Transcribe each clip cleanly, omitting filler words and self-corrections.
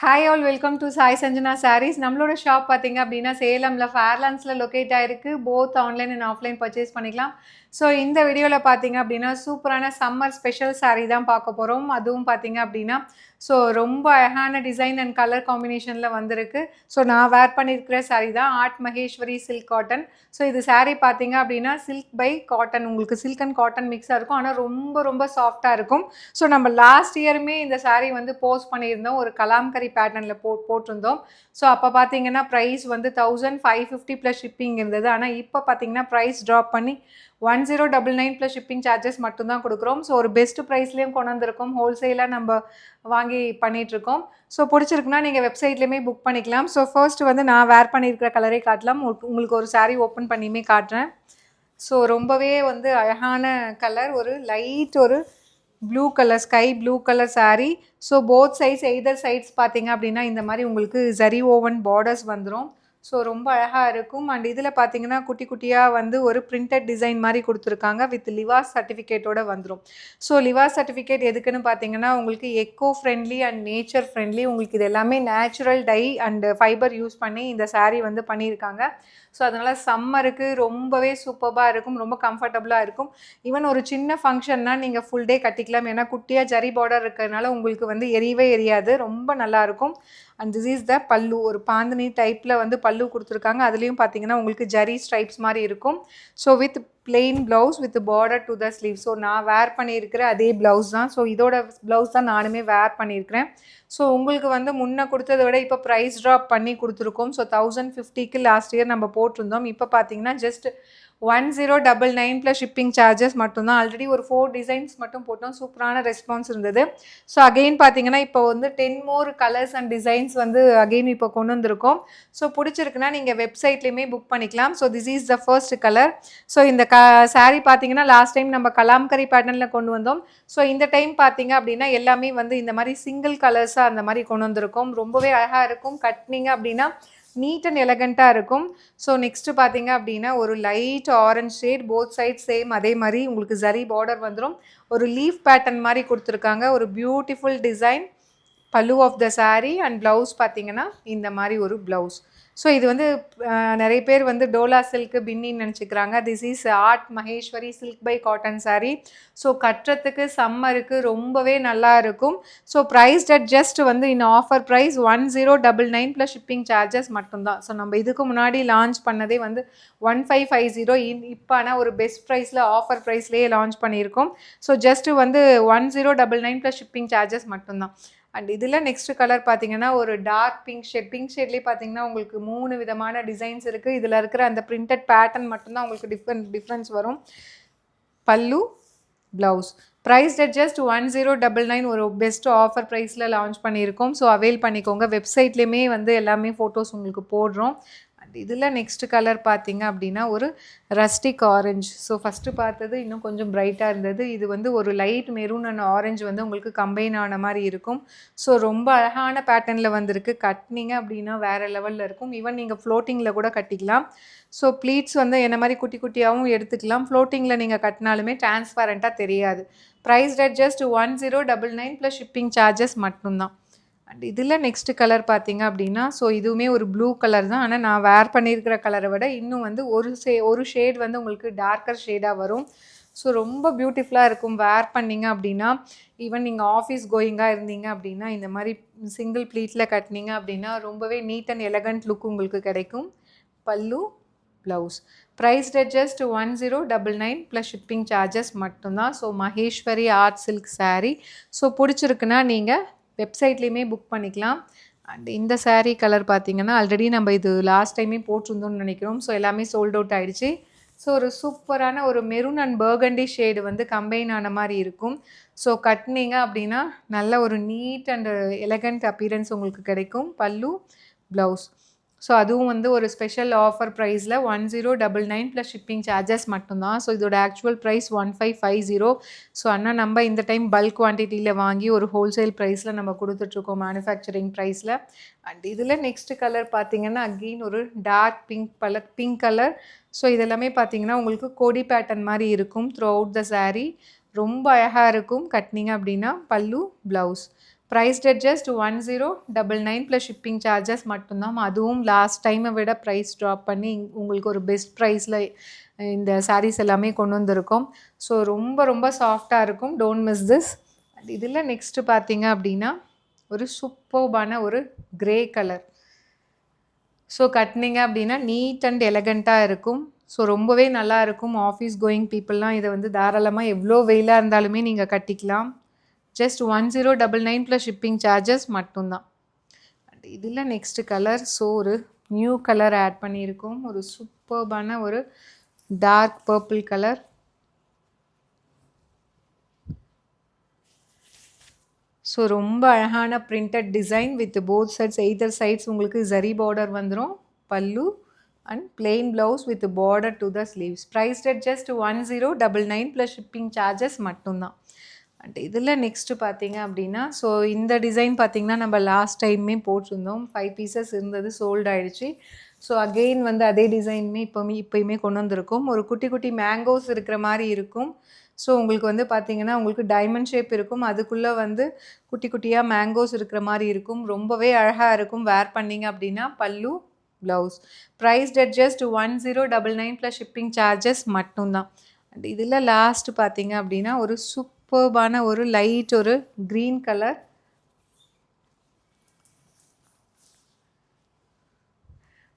Hi all welcome to Sai Sanjana Sarees. நம்மளோட shop பார்த்தீங்க அப்படின்னா சேலமில் ஃபேர்லாண்ட்ஸில் லொக்கேட் ஆகிருக்கு. Both online and offline purchase பண்ணிக்கலாம். ஸோ இந்த வீடியோவில் பார்த்தீங்க அப்படின்னா சூப்பரான சம்மர் ஸ்பெஷல் சாரீ தான் பார்க்க போகிறோம். அதுவும் பார்த்தீங்க அப்படின்னா ஸோ ரொம்ப அழகான டிசைன் அண்ட் கலர் காம்பினேஷனில் வந்திருக்கு. ஸோ நான் வேர் பண்ணியிருக்கிற சாரீ தான் art Maheshwari silk cotton. So இது சாரீ பார்த்தீங்க அப்படின்னா சில்க் பை காட்டன், உங்களுக்கு சில்க் அண்ட் காட்டன் மிக்ஸாக இருக்கும். ஆனால் ரொம்ப ரொம்ப சாஃப்டாக இருக்கும். ஸோ நம்ம லாஸ்ட் இயருமே இந்த சாரீ வந்து போஸ்ட் பண்ணியிருந்தோம், ஒரு கலாம்கரி பேட்டர்னில் போட்டிருந்தோம். ஸோ அப்போ பார்த்தீங்கன்னா ப்ரைஸ் வந்து 1550 ப்ளஸ் ஷிப்பிங் இருந்தது. ஆனால் இப்போ பார்த்தீங்கன்னா ப்ரைஸ் ட்ராப் பண்ணி 1099 ப்ளஸ் ஷிப்பிங் சார்ஜஸ் மட்டும்தான் கொடுக்குறோம். ஸோ ஒரு பெஸ்ட் ப்ரைஸ்லேயும் கொண்டு வந்திருக்கோம். ஹோல்சேலாக நம்ம வாங்கி பண்ணிகிட்ருக்கோம். ஸோ பிடிச்சிருக்குன்னா நீங்கள் வெப்சைட்லேயுமே புக் பண்ணிக்கலாம். ஸோ ஃபர்ஸ்ட் வந்து நான் வேர் பண்ணியிருக்கிற கலரே காட்டலாம். உங்களுக்கு ஒரு சாரீ ஓப்பன் பண்ணியுமே காட்டுறேன். ஸோ ரொம்பவே வந்து அழகான கலர், ஒரு லைட் ஒரு blue colour, sky blue colour sari. So both sides either sides பார்த்தீங்க அப்படின்னா இந்த மாதிரி உங்களுக்கு ஜரி ஓவன் பார்டர்ஸ் வந்துடும். ஸோ ரொம்ப அழகாக இருக்கும். அண்ட் இதில் பார்த்தீங்கன்னா குட்டி குட்டியாக வந்து ஒரு பிரிண்டட் டிசைன் மாதிரி கொடுத்துருக்காங்க. வித் லிவாஸ் சர்டிஃபிகேட்டோடு வந்துடும். ஸோ லிவாஸ் சர்டிஃபிகேட் எதுக்குன்னு பார்த்தீங்கன்னா உங்களுக்கு echo friendly and nature friendly, உங்களுக்கு இது எல்லாமே natural tie and fibre use பண்ணி இந்த சாரீ வந்து பண்ணியிருக்காங்க. ஸோ அதனால் சம்மருக்கு ரொம்பவே சூப்பராக இருக்கும், ரொம்ப கம்ஃபர்டபுளாக இருக்கும். ஈவன் ஒரு சின்ன ஃபங்க்ஷன்னா நீங்கள் ஃபுல் டே கட்டிக்கலாம். ஏன்னா குட்டியாக ஜரி பார்டர் இருக்கிறதுனால உங்களுக்கு வந்து எரியவே எரியாது, ரொம்ப நல்லாயிருக்கும். அண்ட் திஸ் இஸ் த பல்லு, ஒரு பாந்தினி டைப்பில் வந்து பல்லு கொடுத்துருக்காங்க. அதுலேயும் பார்த்தீங்கன்னா உங்களுக்கு ஜரி ஸ்ட்ரைப்ஸ் மாதிரி இருக்கும். So with plain blouse with border to the sleeve. So நான் வேர் பண்ணியிருக்கிற அதே ப்ளவுஸ் தான். ஸோ இதோட ப்ளவுஸ் தான் நானுமே வேர் பண்ணியிருக்கிறேன். ஸோ உங்களுக்கு வந்து முன்னே கொடுத்ததை விட இப்போ ப்ரைஸ் ட்ராப் பண்ணி கொடுத்துருக்கோம். ஸோ 1050க்கு லாஸ்ட் இயர் நம்ம போட்டிருந்தோம். இப்போ பார்த்தீங்கன்னா ஜஸ்ட் 1099 ப்ளஸ் ஷிப்பிங் சார்ஜஸ் மட்டும்தான். ஆல்ரெடி ஒரு 4 டிசைன்ஸ் மட்டும் போட்டோம், சூப்பரான ரெஸ்பான்ஸ் இருந்தது. ஸோ அகெயின் பார்த்தீங்கன்னா இப்போ வந்து 10 மோர் கலர்ஸ் அண்ட் டிசைன்ஸ் வந்து அகெயின் இப்போ கொண்டு வந்திருக்கோம். ஸோ பிடிச்சிருக்குன்னா நீங்கள் வெப்சைட்லேயுமே புக் பண்ணிக்கலாம். So this is the first colour. So இந்த சாரீ பார்த்தீங்கன்னா லாஸ்ட் டைம் நம்ம கலாம்கரி பேட்டர்னில் கொண்டு வந்தோம். ஸோ இந்த டைம் பார்த்தீங்க அப்படின்னா எல்லாமே வந்து இந்த மாதிரி சிங்கிள் கலர்ஸாக அந்த மாதிரி கொண்டு வந்திருக்கோம். ரொம்பவே அழகாக இருக்கும். கட்டினீங்க அப்படின்னா நீட் அண்ட் எலகண்ட்டாக இருக்கும். ஸோ நெக்ஸ்ட்டு பார்த்தீங்க அப்படின்னா ஒரு light orange shade, both side same அதே மாதிரி உங்களுக்கு ஜரி பார்டர் வந்துடும். ஒரு லீஃப் பேட்டர்ன் மாதிரி கொடுத்துருக்காங்க. ஒரு beautiful design pallu of the sari and blouse பார்த்தீங்கன்னா இந்த மாதிரி ஒரு ப்ளவுஸ். ஸோ இது வந்து நிறைய பேர் வந்து டோலா சில்க்கு பின்னின்னு நினச்சிக்கிறாங்க. This is art Maheshwari silk by cotton sari. So கட்டுறதுக்கு சம்மருக்கு ரொம்பவே நல்லா இருக்கும். ஸோ ப்ரைஸ் அட் ஜஸ்ட் வந்து இன்னும் offer price 1099 plus shipping charges மட்டும்தான். ஸோ நம்ம இதுக்கு முன்னாடி லான்ச் பண்ணதே வந்து 1550. இப்போ ஆனால் ஒரு பெஸ்ட் ப்ரைஸில் ஆஃபர் ப்ரைஸ்லேயே லான்ச் பண்ணியிருக்கோம். ஸோ ஜஸ்ட்டு வந்து 1099 ப்ளஸ் ஷிப்பிங் சார்ஜஸ் மட்டும்தான். அண்ட் இதில் நெக்ஸ்ட் கலர் பார்த்தீங்கன்னா ஒரு டார்க் பிங்க் ஷேட்லேயே பார்த்தீங்கன்னா உங்களுக்கு 3 விதமான டிசைன்ஸ் இருக்குது. இதில் இருக்கிற அந்த பிரிண்டட் பேட்டர்ன் மட்டும்தான் உங்களுக்கு டிஃப்ரென்ஸ் வரும். பல்லு ப்ளவுஸ் ப்ரைஸ் அட் ஜஸ்ட் 1099, ஒரு பெஸ்ட் ஆஃபர் ப்ரைஸில் லான்ச் பண்ணியிருக்கோம். ஸோ அவைல் பண்ணிக்கோங்க. வெப்சைட்லேயுமே வந்து எல்லாமே ஃபோட்டோஸ் உங்களுக்கு போடுறோம். அண்ட் இதில் நெக்ஸ்ட் கலர் பார்த்தீங்க அப்படின்னா ஒரு ரஸ்டிக் ஆரஞ்ச். ஸோ ஃபஸ்ட்டு பார்த்தது இன்னும் கொஞ்சம் பிரைட்டாக இருந்தது. இது வந்து ஒரு லைட் மெரூன் அண்ட் ஆரஞ்சு வந்து உங்களுக்கு கம்பைன் ஆன மாதிரி இருக்கும். ஸோ ரொம்ப அழகான பேட்டர்னில் வந்திருக்கு. கட்டினீங்க அப்படின்னா வேறு லெவலில் இருக்கும். ஈவன் நீங்கள் ஃப்ளோட்டிங்கில் கூட கட்டிக்கலாம். ஸோ ப்ளீட்ஸ் வந்து என்ன மாதிரி குட்டி குட்டியாகவும் எடுத்துக்கலாம். ஃப்ளோட்டிங்கில் நீங்கள் கட்டினாலுமே டிரான்ஸ்பரண்ட்டாக தெரியாது. Price at just 1099 plus shipping charges மட்டும்தான். அண்ட் இதில் நெக்ஸ்ட் கலர் பார்த்தீங்க அப்படின்னா ஸோ இதுவுமே ஒரு ப்ளூ கலர் தான். ஆனால் நான் வேர் பண்ணியிருக்கிற கலரை விட இன்னும் வந்து ஒரு ஷேட் வந்து உங்களுக்கு டார்க்கர் ஷேடாக வரும். ஸோ ரொம்ப பியூட்டிஃபுல்லாக இருக்கும் வேர் பண்ணிங்க அப்படின்னா. ஈவன் நீங்கள் ஆஃபீஸ் கோயிங்காக இருந்தீங்க அப்படின்னா இந்த மாதிரி சிங்கிள் ப்ளீட்டில் கட்டினீங்க அப்படின்னா ரொம்பவே நீட் அண்ட் எலகண்ட் லுக் உங்களுக்கு கிடைக்கும். Pallu blouse price at just 1099 plus shipping charges மட்டும்தான். So Maheshwari art silk sari. So பிடிச்சிருக்குன்னா நீங்கள் வெப்சைட்லேயுமே புக் பண்ணிக்கலாம். அண்ட் இந்த சாரீ கலர் பார்த்தீங்கன்னா ஆல்ரெடி நம்ம இது லாஸ்ட் டைமே போட்டிருந்தோம்னு நினைக்கிறோம். ஸோ எல்லாமே சோல்ட் அவுட் ஆகிடுச்சு. ஸோ ஒரு சூப்பரான ஒரு மெரூன் அண்ட் பர்கண்டி ஷேடு வந்து கம்பைன் ஆன மாதிரி இருக்கும். ஸோ கட்டினீங்க அப்படின்னா நல்ல ஒரு நீட் அண்ட் எலகண்ட் அப்பியரன்ஸ் உங்களுக்கு கிடைக்கும். பல்லு ப்ளவுஸ் ஸோ அதுவும் வந்து ஒரு ஸ்பெஷல் ஆஃபர் ப்ரைஸில் 1099 ப்ளஸ் ஷிப்பிங் சார்ஜஸ் மட்டும்தான். ஸோ இதோட ஆக்சுவல் ப்ரைஸ் 1550. ஸோ ஆனால் நம்ம இந்த டைம் பல்க் குவான்டிட்டியில் வாங்கி ஒரு ஹோல்சேல் ப்ரைஸில் நம்ம கொடுத்துட்ருக்கோம், மேனுஃபேக்சரிங் ப்ரைஸில். அண்ட் இதில் நெக்ஸ்ட் கலர் பார்த்தீங்கன்னா அகெயின் ஒரு டார்க் பிங்க் கலர். ஸோ இதெல்லாமே பார்த்தீங்கன்னா உங்களுக்கு கோடி பேட்டர்ன் மாதிரி இருக்கும் த்ரூ அவுட் த சாரீ. ரொம்ப அழகாக இருக்கும் கட்டினீங்க அப்படின்னா. பல்லு blouse priced at just 1099 plus shipping charges மட்டும்தான். அதுவும் லாஸ்ட் டைமை விட ப்ரைஸ் ட்ராப் பண்ணி உங்களுக்கு ஒரு பெஸ்ட் ப்ரைஸில் இந்த சாரீஸ் எல்லாமே கொண்டு வந்திருக்கோம். ஸோ ரொம்ப ரொம்ப சாஃப்டாக இருக்கும். Don't miss this. இதில் நெக்ஸ்ட்டு பார்த்தீங்க அப்படின்னா ஒரு சூப்பர்பான ஒரு கிரே கலர். ஸோ கட்டினீங்க அப்படின்னா நீட் அண்ட் எலகண்ட்டாக இருக்கும். ஸோ ரொம்பவே நல்லா இருக்கும். ஆஃபீஸ் கோயிங் பீப்புளெலாம் இதை வந்து தாராளமாக எவ்வளோ வெயிலாக இருந்தாலுமே நீங்கள் கட்டிக்கலாம். ஜஸ்ட் 1099 ப்ளஸ் ஷிப்பிங் சார்ஜஸ் மட்டும்தான். அண்ட் இதில் நெக்ஸ்ட்டு கலர். ஸோ ஒரு நியூ கலர் ஆட் பண்ணியிருக்கோம். ஒரு சூப்பர்பான ஒரு டார்க் பர்பிள் கலர். ஸோ ரொம்ப அழகான printed design with both sides. Either sides உங்களுக்கு ஜரி பார்டர் வந்துடும். Pallu and plain blouse with border to the sleeves. Priced at just 1099 plus shipping charges மட்டும்தான். அண்ட் இதில் நெக்ஸ்ட்டு பார்த்தீங்க அப்படின்னா ஸோ இந்த டிசைன் பார்த்திங்கன்னா நம்ம லாஸ்ட் டைமே போட்டிருந்தோம். 5 பீசஸ் இருந்தது, சோல்ட் ஆகிடுச்சு. ஸோ அகெயின் வந்து அதே டிசைனுமே இப்போயுமே கொண்டு வந்திருக்கோம். ஒரு குட்டி குட்டி மேங்கோஸ் இருக்கிற மாதிரி இருக்கும். ஸோ உங்களுக்கு வந்து பார்த்திங்கன்னா உங்களுக்கு டைமண்ட் ஷேப் இருக்கும். அதுக்குள்ளே வந்து குட்டி குட்டியாக மேங்கோஸ் இருக்கிற மாதிரி இருக்கும். ரொம்பவே அழகாக இருக்கும் வேர் பண்ணிங்க அப்படின்னா. பல்லு blouse. Priced at just 1099 plus shipping charges மட்டும்தான். அண்ட் இதில் லாஸ்ட்டு பார்த்தீங்க அப்படின்னா ஒரு சூப்பர்பான ஒரு லைட் ஒரு க்ரீன் கலர்.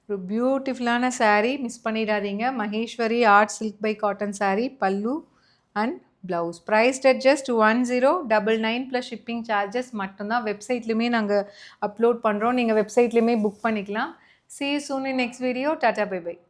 ஒரு பியூட்டிஃபுல்லான சாரீ, மிஸ் பண்ணிடாதீங்க. Maheshwari art silk by cotton sari. Pallu and blouse. Priced at just 1099 plus shipping charges மட்டும்தான். வெப்சைட்லேயுமே நாங்கள் அப்லோட் பண்ணுறோம். நீங்கள் வெப்சைட்லேயுமே புக் பண்ணிக்கலாம். See you soon in next video. Tata, bye bye.